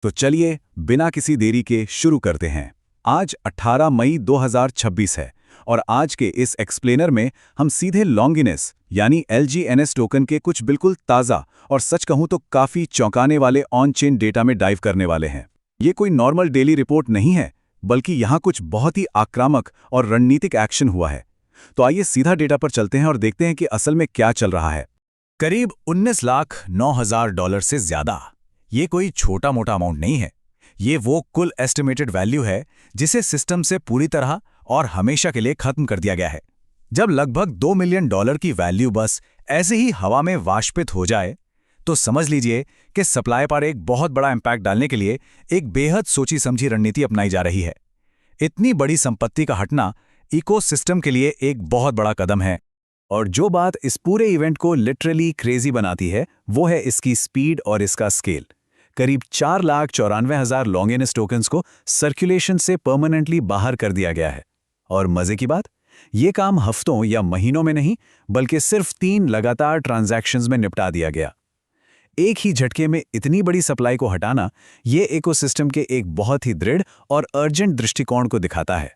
तो चलिए बिना किसी देरी के शुरू करते हैं। आज 18 मई 2026 है और आज के इस एक्सप्लेनर में हम सीधे लॉन्गिनेस यानी LGNS टोकन के कुछ बिल्कुल ताज़ा और सच कहूं तो काफ़ी चौंकाने वाले ऑन चेन डेटा में डाइव करने वाले हैं। ये कोई नॉर्मल डेली रिपोर्ट नहीं है, बल्कि यहाँ कुछ बहुत ही आक्रामक और रणनीतिक एक्शन हुआ है। तो आइए सीधा डेटा पर चलते हैं और देखते हैं कि असल में क्या चल रहा है। करीब 19,09,000 से ज्यादा। ये कोई छोटा मोटा अमाउंट नहीं है। ये वो कुल एस्टिमेटेड वैल्यू है जिसे सिस्टम से पूरी तरह और हमेशा के लिए खत्म कर दिया गया है। जब लगभग $2 मिलियन की वैल्यू बस ऐसे ही हवा में वाष्पित हो जाए, तो समझ लीजिए कि सप्लाई पर एक बहुत बड़ा इंपैक्ट डालने के लिए एक बेहद सोची समझी रणनीति अपनाई जा रही है। इतनी बड़ी संपत्ति का हटना इकोसिस्टम के लिए एक बहुत बड़ा कदम है। और जो बात इस पूरे इवेंट को लिटरली क्रेजी बनाती है, वो है इसकी स्पीड और इसका स्केल। करीब 4,94,000 लॉन्गिनेस टोकन्स को सर्कुलेशन से परमानेंटली बाहर कर दिया गया है। और मजे की बात, ये काम हफ्तों या महीनों में नहीं, बल्कि सिर्फ 3 लगातार ट्रांजैक्शंस में निपटा दिया गया। एक ही झटके में इतनी बड़ी सप्लाई को हटाना, ये इकोसिस्टम के एक बहुत ही दृढ़ और अर्जेंट दृष्टिकोण को दिखाता है।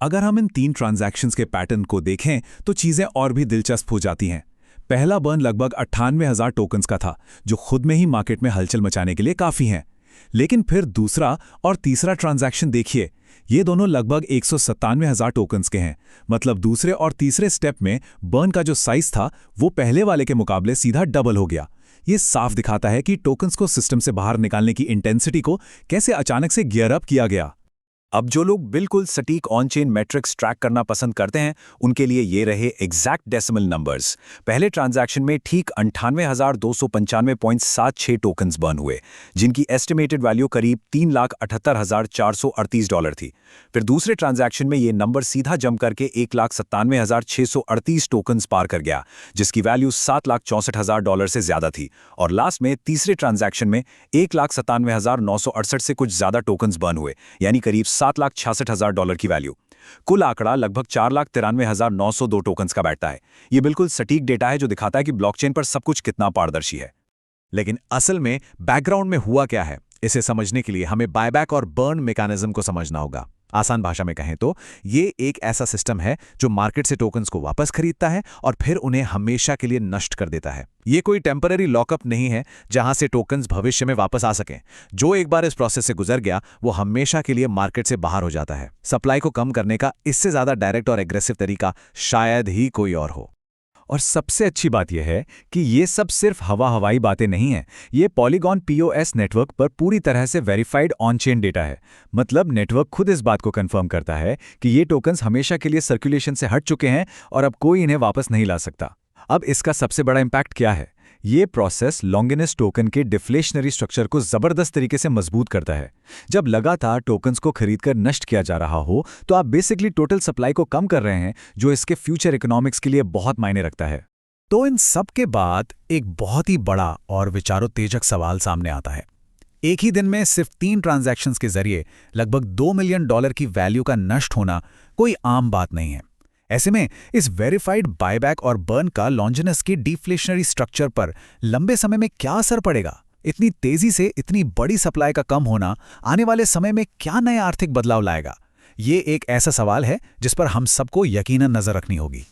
अगर हम इन 3 ट्रांजैक्शंस के पैटर्न को देखें तो चीजें और भी दिलचस्प हो जाती हैं। पहला बर्न लगभग 98,000 टोकन्स का था, जो खुद में ही मार्केट में हलचल मचाने के लिए काफी हैं। लेकिन फिर दूसरा और तीसरा ट्रांजैक्शन देखिए, ये दोनों लगभग 197,000 टोकन्स के हैं। मतलब दूसरे और तीसरे स्टेप में बर्न का जो साइज था वो पहले वाले के मुकाबले सीधा डबल हो गया। ये साफ दिखाता है कि टोकन्स को सिस्टम से बाहर निकालने की इंटेंसिटी को कैसे अचानक से गियर अप किया गया। अब जो लोग बिल्कुल सटीक ऑन चेन मैट्रिक्स ट्रैक करना पसंद करते हैं, उनके लिए ये रहे एग्जैक्ट डेसिमल नंबर्स। पहले ट्रांजैक्शन में ठीक 98,295.76 टोकन्स बर्न हुए, जिनकी एस्टिमेटेड वैल्यू करीब $3,78,438 थी। फिर दूसरे ट्रांजैक्शन में ये नंबर सीधा जंप करके $1,97,638 टोकन्स पार कर गया, जिसकी वैल्यू $7,64,000 से ज्यादा थी। और लास्ट में तीसरे ट्रांजैक्शन में $1,97,968 से कुछ ज्यादा टोकन्स बर्न हुए, यानी करीब $7,66,000 की वैल्यू। कुल आंकड़ा लगभग 4,93,902 टोकन्स का बैठता है। यह बिल्कुल सटीक डेटा है जो दिखाता है कि ब्लॉकचेन पर सब कुछ कितना पारदर्शी है। लेकिन असल में बैकग्राउंड में हुआ क्या है, इसे समझने के लिए हमें बायबैक और बर्न मैकेनिज्म को समझना होगा। आसान भाषा में कहें तो ये एक ऐसा सिस्टम है जो मार्केट से टोकन्स को वापस खरीदता है और फिर उन्हें हमेशा के लिए नष्ट कर देता है। ये कोई टेम्पररी लॉकअप नहीं है जहां से टोकन्स भविष्य में वापस आ सकें। जो एक बार इस प्रोसेस से गुजर गया, वो हमेशा के लिए मार्केट से बाहर हो जाता है। सप्लाई को कम करने का इससे ज्यादा डायरेक्ट और एग्रेसिव तरीका शायद ही कोई और हो। और सबसे अच्छी बात यह है कि ये सब सिर्फ हवाई बातें नहीं हैं। ये पॉलीगॉन POS नेटवर्क पर पूरी तरह से वेरीफाइड ऑन चेन डेटा है। मतलब नेटवर्क खुद इस बात को कंफर्म करता है कि ये टोकन्स हमेशा के लिए सर्कुलेशन से हट चुके हैं और अब कोई इन्हें वापस नहीं ला सकता। अब इसका सबसे बड़ा इंपैक्ट क्या है? ये प्रोसेस लॉन्गिनेस टोकन के डिफ्लेशनरी स्ट्रक्चर को जबरदस्त तरीके से मजबूत करता है। जब लगातार टोकन्स को खरीदकर नष्ट किया जा रहा हो, तो आप बेसिकली टोटल सप्लाई को कम कर रहे हैं, जो इसके फ्यूचर इकोनॉमिक्स के लिए बहुत मायने रखता है। तो इन सब के बाद एक बहुत ही बड़ा और विचारोत्तेजक सवाल सामने आता है। एक ही दिन में सिर्फ 3 ट्रांजैक्शंस के जरिए लगभग $2 मिलियन की वैल्यू का नष्ट होना कोई आम बात नहीं है। ऐसे में इस वेरीफाइड बायबैक और बर्न का लॉन्जिनेस के डिफ्लेशनरी स्ट्रक्चर पर लंबे समय में क्या असर पड़ेगा? इतनी तेजी से इतनी बड़ी सप्लाई का कम होना आने वाले समय में क्या नए आर्थिक बदलाव लाएगा? ये एक ऐसा सवाल है जिस पर हम सबको यकीनन नजर रखनी होगी।